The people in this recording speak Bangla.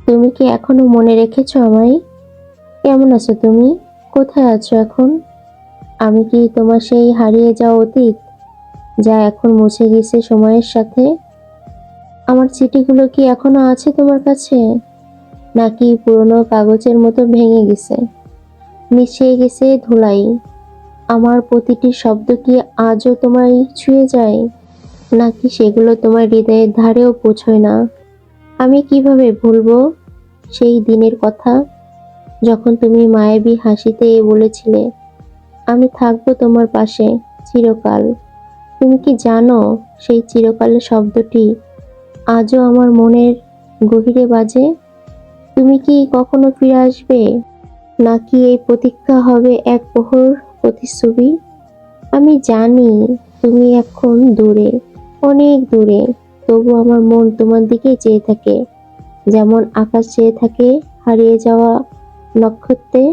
তুমি কি এখনো মনে রেখেছো আমায়? কেমন আছো তুমি? কোথায় আছো এখন? আমি কি তোমার সেই হারিয়ে যাওয়া অতীত, যা এখন মুছে গেছে সময়ের সাথে? আমার চিঠিগুলো কি এখনো আছে তোমার কাছে, নাকি পুরনো কাগজের মতো ভেঙে গেছে, মিশিয়ে গেছে ধুলাই? আমার প্রতিটি শব্দ কি আজও তোমায় ছুঁয়ে যায়, নাকি সেগুলো তোমার হৃদয়ের ধারেও পৌঁছয় না? আমি কিভাবে ভুলবো সেই দিনের কথা, যখন তুমি মায়াবী হাসিতে বলেছিলে, আমি থাকবো তোমার পাশে চিরকাল। তুমি কি জানো, সেই চিরকালের শব্দটি আজও আমার মনের গভীরে বাজে? তুমি কি কখনো ফিরে আসবে, নাকি এই প্রতীক্ষা হবে এক প্রহর প্রতিচ্ছবি? আমি জানি তুমি এখন দূরে, অনেক দূরে, তবু আমার মন তোমার দিকে চেয়ে থাকে, যেমন আকাশ চেয়ে থাকে হারিয়ে যাওয়া নক্ষত্রে।